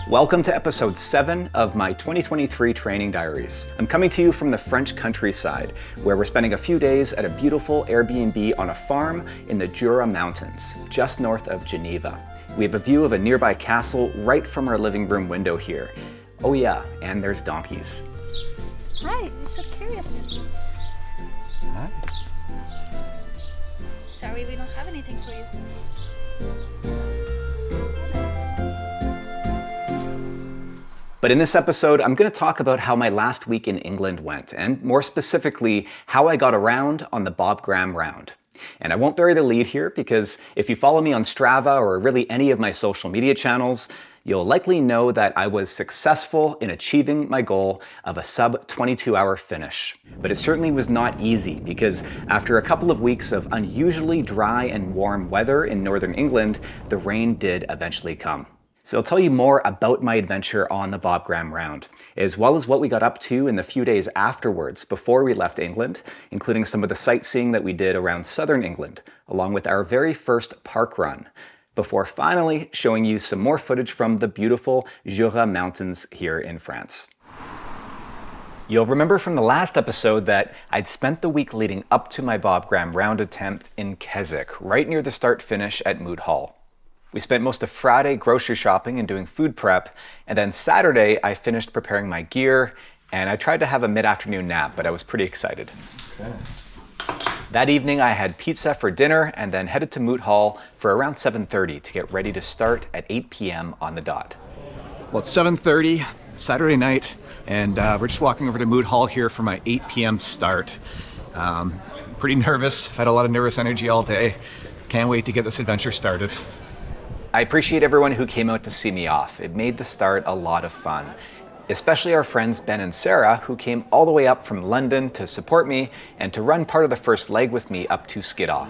Welcome to episode 7 of my 2023 training diaries. I'm coming to you from the French countryside, where we're spending a few days at a beautiful Airbnb on a farm in the Jura Mountains, just north of Geneva. We have a view of a nearby castle right from our living room window here. Oh yeah, and there's donkeys. Hi, I'm so curious. Hi. Sorry, we don't have anything for you. But in this episode, I'm going to talk about how my last week in England went, and more specifically, how I got around on the Bob Graham Round. And I won't bury the lead here, because if you follow me on Strava or really any of my social media channels, you'll likely know that I was successful in achieving my goal of a sub 22-hour finish. But it certainly was not easy, because after a couple of weeks of unusually dry and warm weather in northern England, the rain did eventually come. So I'll tell you more about my adventure on the Bob Graham Round, as well as what we got up to in the few days afterwards before we left England, including some of the sightseeing that we did around southern England, along with our very first park run, before finally showing you some more footage from the beautiful Jura Mountains here in France. You'll remember from the last episode that I'd spent the week leading up to my Bob Graham Round attempt in Keswick, right near the start-finish at Moot Hall. We spent most of Friday grocery shopping and doing food prep, and then Saturday I finished preparing my gear, and I tried to have a mid-afternoon nap, but I was pretty excited. Okay. That evening I had pizza for dinner and then headed to Moot Hall for around 7:30 to get ready to start at 8 p.m. on the dot. Well, it's 7:30, Saturday night, and we're just walking over to Moot Hall here for my 8 p.m. start. Pretty nervous, I've had a lot of nervous energy all day. Can't wait to get this adventure started. I appreciate everyone who came out to see me off. It made the start a lot of fun, especially our friends Ben and Sarah, who came all the way up from London to support me and to run part of the first leg with me up to Skiddaw.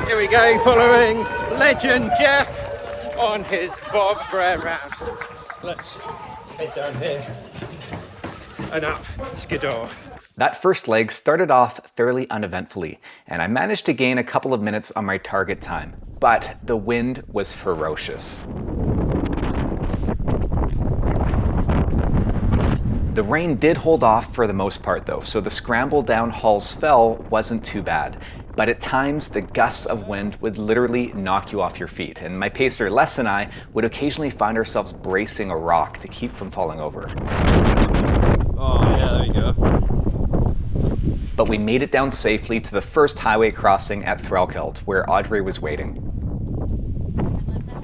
Here we go, following legend Jeff on his Bob Graham Round. Let's head down here and up Skiddaw. That first leg started off fairly uneventfully, and I managed to gain a couple of minutes on my target time, but the wind was ferocious. The rain did hold off for the most part though, so the scramble down Hall's Fell wasn't too bad. But at times, the gusts of wind would literally knock you off your feet, and my pacer Les and I would occasionally find ourselves bracing a rock to keep from falling over. Oh yeah, there you go. But we made it down safely to the first highway crossing at Threlkeld, where Audrey was waiting.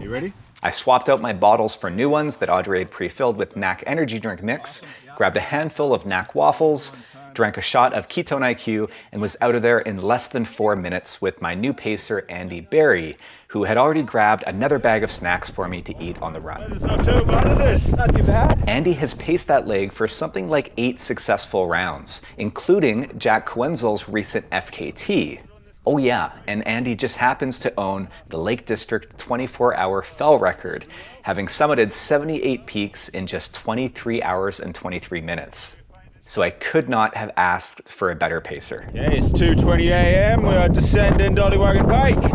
You ready? I swapped out my bottles for new ones that Audrey had pre-filled with NAC energy drink mix, grabbed a handful of NAC waffles, drank a shot of Ketone IQ, and was out of there in less than 4 minutes with my new pacer, Andy Barry, who had already grabbed another bag of snacks for me to eat on the run. It's not too bad, is it? Not too bad. Andy has paced that leg for something like 8 successful rounds, including Jack Coenzel's recent FKT. Oh yeah, and Andy just happens to own the Lake District 24-hour fell record, having summited 78 peaks in just 23 hours and 23 minutes. So I could not have asked for a better pacer. Yeah, it's 2:20 a.m. We are descending Dollywagon Pike.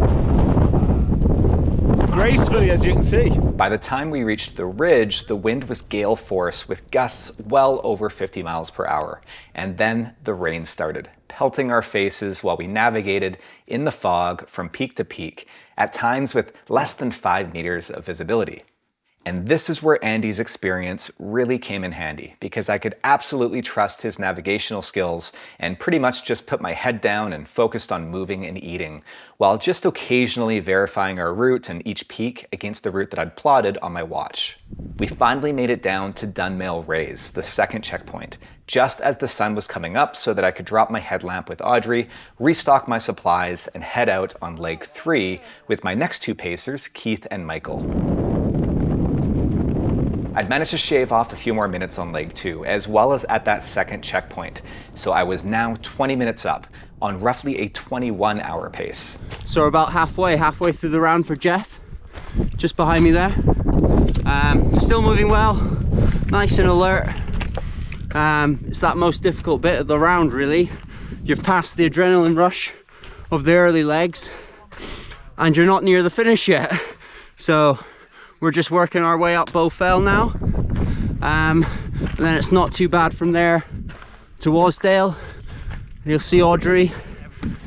Gracefully, as you can see. By the time we reached the ridge, the wind was gale force with gusts well over 50 miles per hour. And then the rain started, pelting our faces while we navigated in the fog from peak to peak, at times with less than 5 meters of visibility. And this is where Andy's experience really came in handy, because I could absolutely trust his navigational skills and pretty much just put my head down and focused on moving and eating, while just occasionally verifying our route and each peak against the route that I'd plotted on my watch. We finally made it down to Dunmail Raise, the second checkpoint, just as the sun was coming up so that I could drop my headlamp with Audrey, restock my supplies, and head out on leg 3 with my next 2 pacers, Keith and Michael. I'd managed to shave off a few more minutes on leg 2, as well as at that second checkpoint, so I was now 20 minutes up on roughly a 21-hour pace. So we're about halfway through the round for Jeff, just behind me there. Still moving well, nice and alert. It's that most difficult bit of the round really, you've passed the adrenaline rush of the early legs and you're not near the finish yet. So we're just working our way up Bow Fell now, and then it's not too bad from there to Wasdale. You'll see Audrey,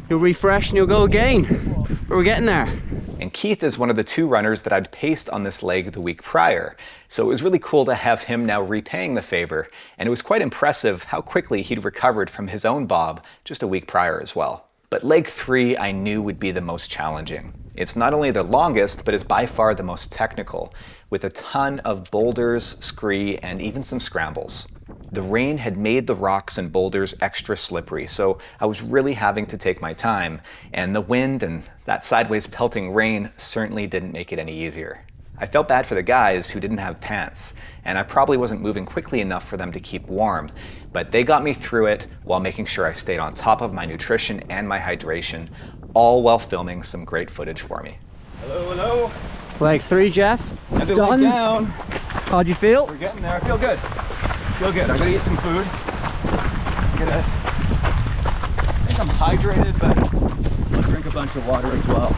you'll refresh and you'll go again, but we're getting there. And Keith is one of the 2 runners that I'd paced on this leg the week prior, so it was really cool to have him now repaying the favor, and it was quite impressive how quickly he'd recovered from his own bob just a week prior as well. But leg 3 I knew would be the most challenging. It's not only the longest, but is by far the most technical, with a ton of boulders, scree, and even some scrambles. The rain had made the rocks and boulders extra slippery, so I was really having to take my time, and the wind and that sideways pelting rain certainly didn't make it any easier. I felt bad for the guys who didn't have pants, and I probably wasn't moving quickly enough for them to keep warm, but they got me through it while making sure I stayed on top of my nutrition and my hydration, all while filming some great footage for me. Hello, hello. Leg 3, Jeff. Another Done. leg down. How'd you feel? We're getting there. I feel good. Feel good. I'm gonna eat some food. I think I'm hydrated, but I'll drink a bunch of water as well.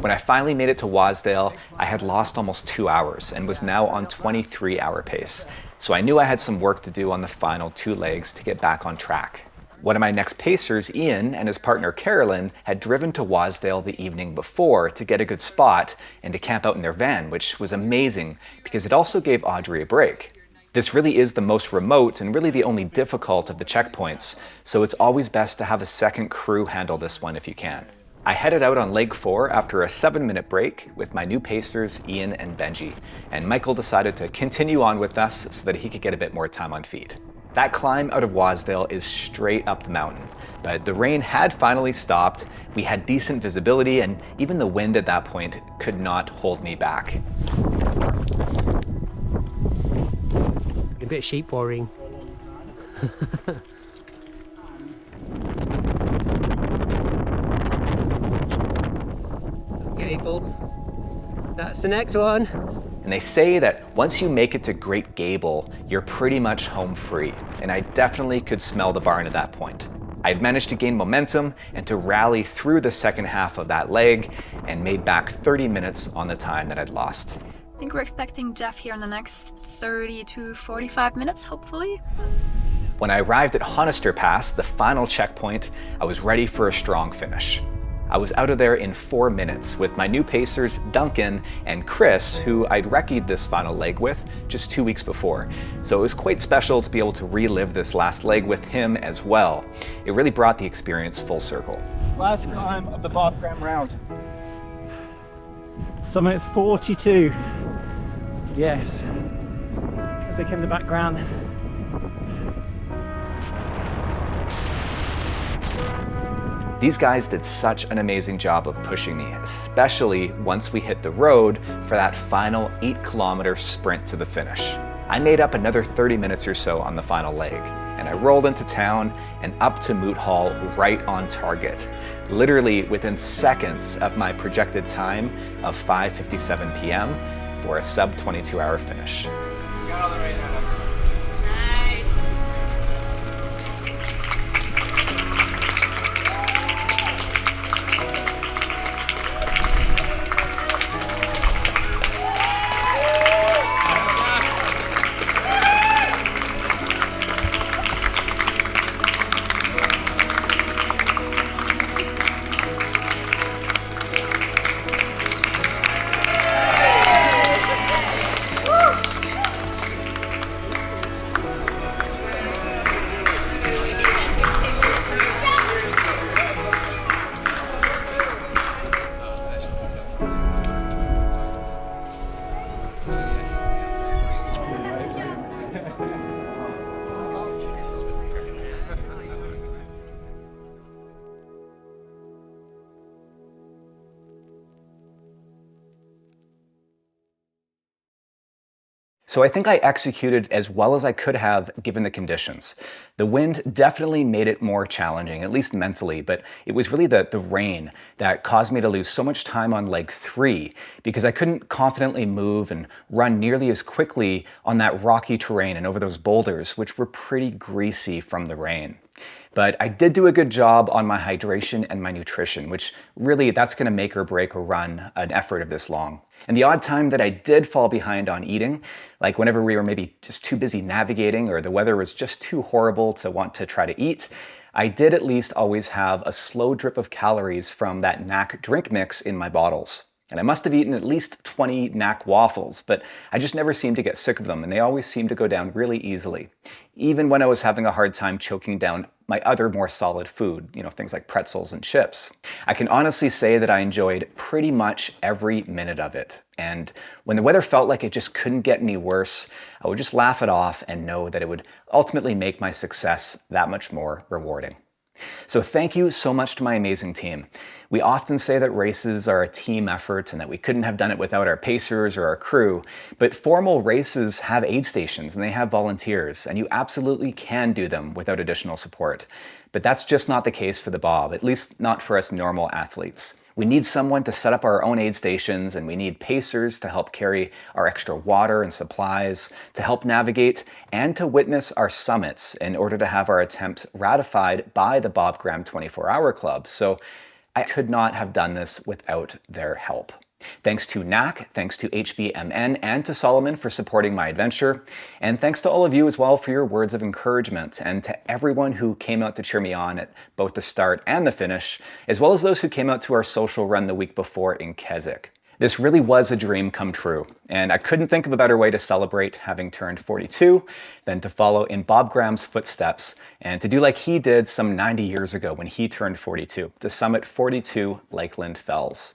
When I finally made it to Wasdale, I had lost almost 2 hours and was now on 23-hour pace. So I knew I had some work to do on the final 2 legs to get back on track. One of my next pacers, Ian, and his partner Carolyn had driven to Wasdale the evening before to get a good spot and to camp out in their van, which was amazing because it also gave Audrey a break. This really is the most remote and really the only difficult of the checkpoints, so it's always best to have a second crew handle this one if you can. I headed out on leg 4 after a 7-minute break with my new pacers Ian and Benji, and Michael decided to continue on with us so that he could get a bit more time on feet. That climb out of Wasdale is straight up the mountain, but the rain had finally stopped, we had decent visibility, and even the wind at that point could not hold me back. A bit of sheep worrying. Okay, Paul. That's the next one. And they say that once you make it to Great Gable, you're pretty much home free. And I definitely could smell the barn at that point. I'd managed to gain momentum and to rally through the second half of that leg and made back 30 minutes on the time that I'd lost. I think we're expecting Jeff here in the next 30 to 45 minutes, hopefully. When I arrived at Honister Pass, the final checkpoint, I was ready for a strong finish. I was out of there in 4 minutes with my new pacers Duncan and Chris, who I'd recce'd this final leg with just 2 weeks before. So it was quite special to be able to relive this last leg with him as well. It really brought the experience full circle. Last climb of the Bob Graham round. Summit 42. Yes. Music in the background. These guys did such an amazing job of pushing me, especially once we hit the road for that final 8-kilometer sprint to the finish. I made up another 30 minutes or so on the final leg, and I rolled into town and up to Moot Hall right on target, literally within seconds of my projected time of 5:57 p.m. for a sub 22-hour finish. Got all the right hand. So I think I executed as well as I could have given the conditions. The wind definitely made it more challenging, at least mentally, but it was really the rain that caused me to lose so much time on leg 3 because I couldn't confidently move and run nearly as quickly on that rocky terrain and over those boulders, which were pretty greasy from the rain. But I did do a good job on my hydration and my nutrition, which really that's going to make or break a run, an effort of this long. And the odd time that I did fall behind on eating, like whenever we were maybe just too busy navigating or the weather was just too horrible to want to try to eat, I did at least always have a slow drip of calories from that NAC drink mix in my bottles. And I must have eaten at least 20 NAC waffles, but I just never seemed to get sick of them, and they always seemed to go down really easily, even when I was having a hard time choking down my other more solid food, things like pretzels and chips. I can honestly say that I enjoyed pretty much every minute of it. And when the weather felt like it just couldn't get any worse, I would just laugh it off and know that it would ultimately make my success that much more rewarding. So thank you so much to my amazing team. We often say that races are a team effort and that we couldn't have done it without our pacers or our crew, but formal races have aid stations and they have volunteers, and you absolutely can do them without additional support. But that's just not the case for the Bob, at least not for us normal athletes. We need someone to set up our own aid stations, and we need pacers to help carry our extra water and supplies, to help navigate, and to witness our summits in order to have our attempts ratified by the Bob Graham 24-Hour Club. So I could not have done this without their help. Thanks to NAC, thanks to HBMN, and to Solomon for supporting my adventure. And thanks to all of you as well for your words of encouragement, and to everyone who came out to cheer me on at both the start and the finish, as well as those who came out to our social run the week before in Keswick. This really was a dream come true, and I couldn't think of a better way to celebrate having turned 42 than to follow in Bob Graham's footsteps and to do like he did some 90 years ago when he turned 42, to summit 42 Lakeland Fells.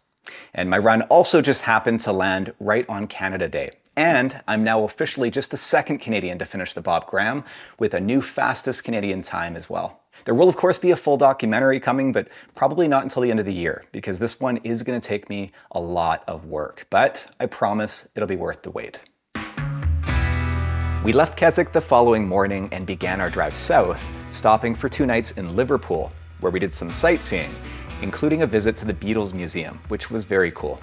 And my run also just happened to land right on Canada Day. And I'm now officially just the second Canadian to finish the Bob Graham, with a new fastest Canadian time as well. There will of course be a full documentary coming, but probably not until the end of the year, because this one is going to take me a lot of work. But I promise it'll be worth the wait. We left Keswick the following morning and began our drive south, stopping for 2 nights in Liverpool, where we did some sightseeing, including a visit to the Beatles Museum, which was very cool.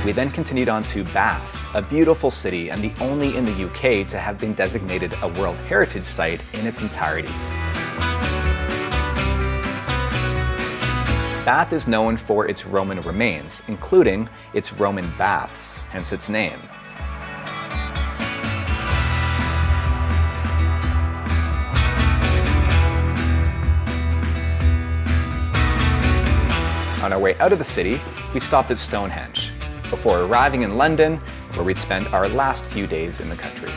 We then continued on to Bath, a beautiful city and the only in the UK to have been designated a World Heritage Site in its entirety. Bath is known for its Roman remains, including its Roman baths, hence its name. On our way out of the city, we stopped at Stonehenge, before arriving in London, where we'd spend our last few days in the country.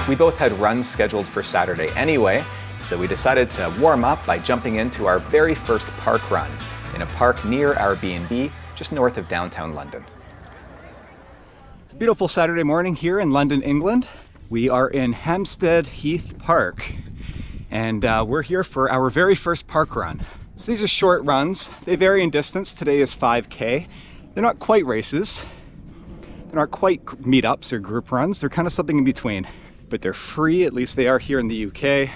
We both had runs scheduled for Saturday anyway, so we decided to warm up by jumping into our very first park run in a park near our B&B just north of downtown London. It's a beautiful Saturday morning here in London, England. We are in Hampstead Heath Park, and we're here for our very first park run. So these are short runs. They vary in distance. Today is 5K. They're not quite races. They're not quite meetups or group runs. They're kind of something in between. But they're free, at least they are here in the UK.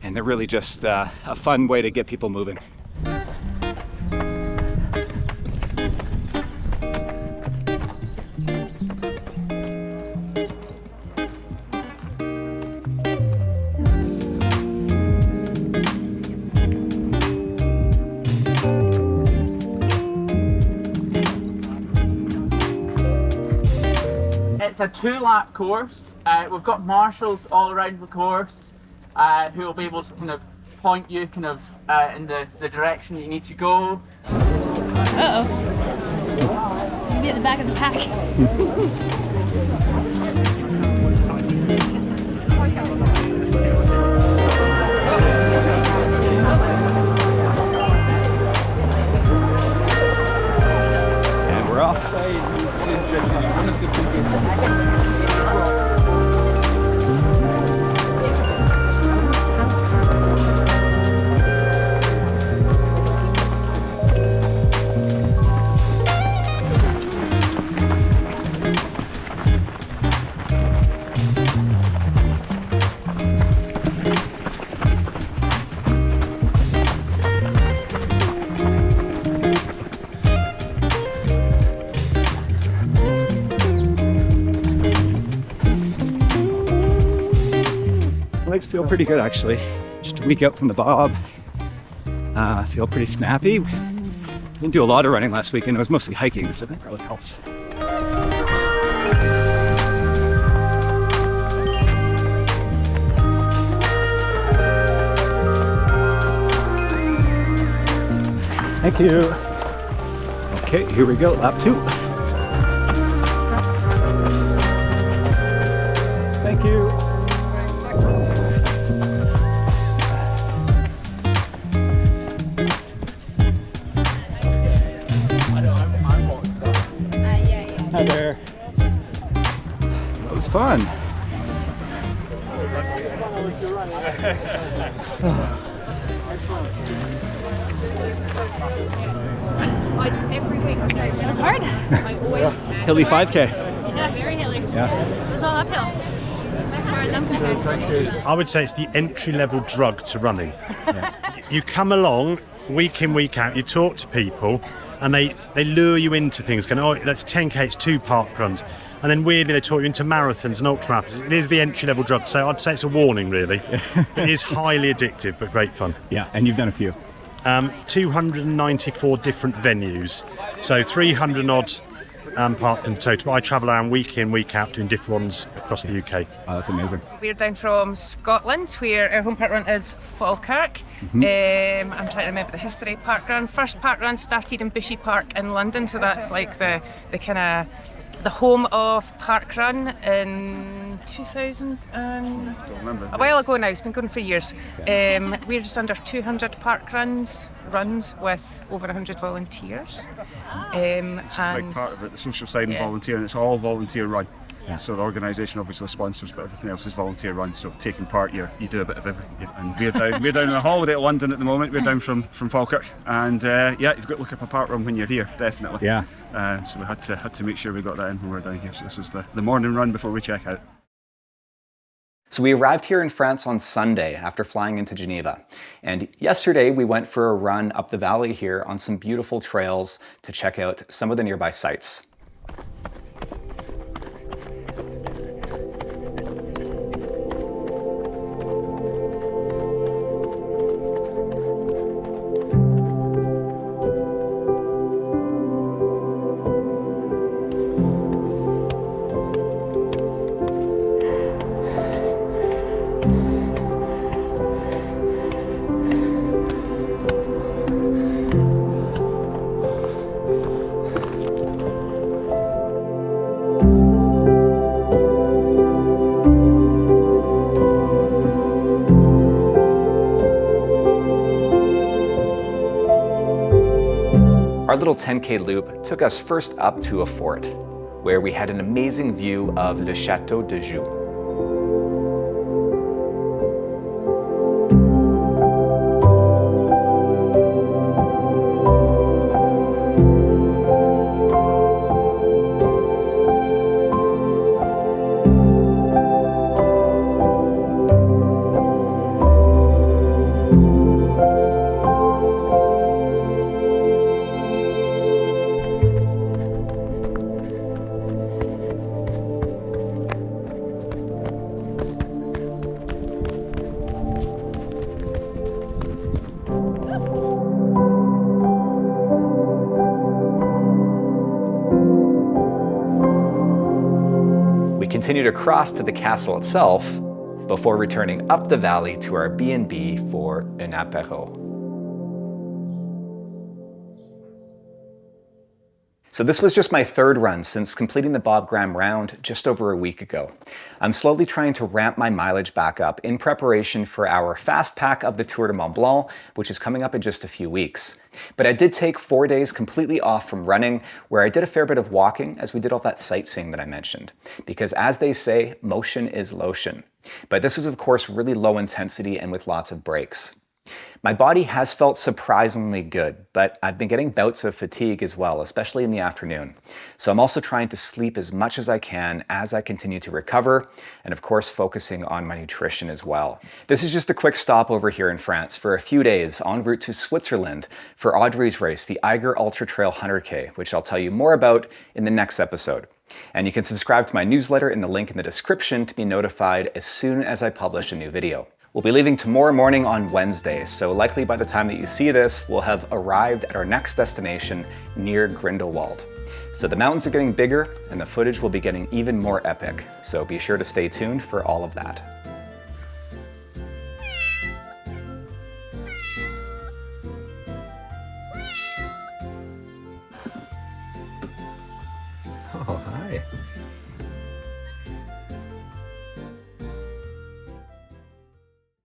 And they're really just a fun way to get people moving. It's a 2-lap course. We've got marshals all around the course who will be able to kind of point you kind of in the direction you need to go. Uh-oh. You'll be at the back of the pack. And we're off. feel pretty good actually. Just a week out from the Bob. I feel pretty snappy. Didn't do a lot of running last weekend. It was mostly hiking, so that probably helps. Thank you. Okay, here we go, lap 2. Thank you. Hi there. That was fun. Every week, so it was hard. Like always. Hilly 5K. Yeah, very hilly. Yeah. It was all uphill, as far as I'm concerned. I would say it's the entry-level drug to running. You come along week in, week out, you talk to people, and they lure you into things, going, oh, that's 10K, it's 2 park runs. And then weirdly they talk you into marathons and ultramarathons. It is the entry-level drug, so I'd say it's a warning, really. It is highly addictive, but great fun. Yeah, and you've done a few. 294 different venues, so 300 odd park in total. I travel around week in, week out doing different ones across the UK. Oh, that's amazing. We're down from Scotland, where our home park run is Falkirk. I'm trying to remember the history. Park run. First park run started in Bushy Park in London, so that's like the kind of the home of park run in 2000 and a while ago now. It's been going for years. We're just under 200 park runs with over 100 volunteers. It's a big part of it, the social side and volunteer, and it's all volunteer run. Yeah. So the organisation obviously sponsors, but everything else is volunteer run. So taking part, you do a bit of everything. And we're down on a holiday at London at the moment. We're down from Falkirk, and you've got to look up a park run when you're here, definitely. Yeah. So we had to make sure we got that in when we were down here. So this is the morning run before we check out. So we arrived here in France on Sunday after flying into Geneva. And yesterday we went for a run up the valley here on some beautiful trails to check out some of the nearby sites. Our little 10K loop took us first up to a fort, where we had an amazing view of Le Château de Joux. We continued across to the castle itself before returning up the valley to our B&B for an apéro. So this was just my third run since completing the Bob Graham Round just over a week ago. I'm slowly trying to ramp my mileage back up in preparation for our fast pack of the Tour de Mont Blanc, which is coming up in just a few weeks. But I did take 4 days completely off from running, where I did a fair bit of walking as we did all that sightseeing that I mentioned. Because as they say, motion is lotion. But this was of course really low intensity and with lots of breaks. My body has felt surprisingly good, but I've been getting bouts of fatigue as well, especially in the afternoon. So I'm also trying to sleep as much as I can as I continue to recover, and of course focusing on my nutrition as well. This is just a quick stop over here in France for a few days en route to Switzerland for Audrey's race, the Eiger Ultra Trail 100K, which I'll tell you more about in the next episode. And you can subscribe to my newsletter in the link in the description to be notified as soon as I publish a new video. We'll be leaving tomorrow morning on Wednesday, so likely by the time that you see this, we'll have arrived at our next destination near Grindelwald. So the mountains are getting bigger and the footage will be getting even more epic, so be sure to stay tuned for all of that. Oh, hi.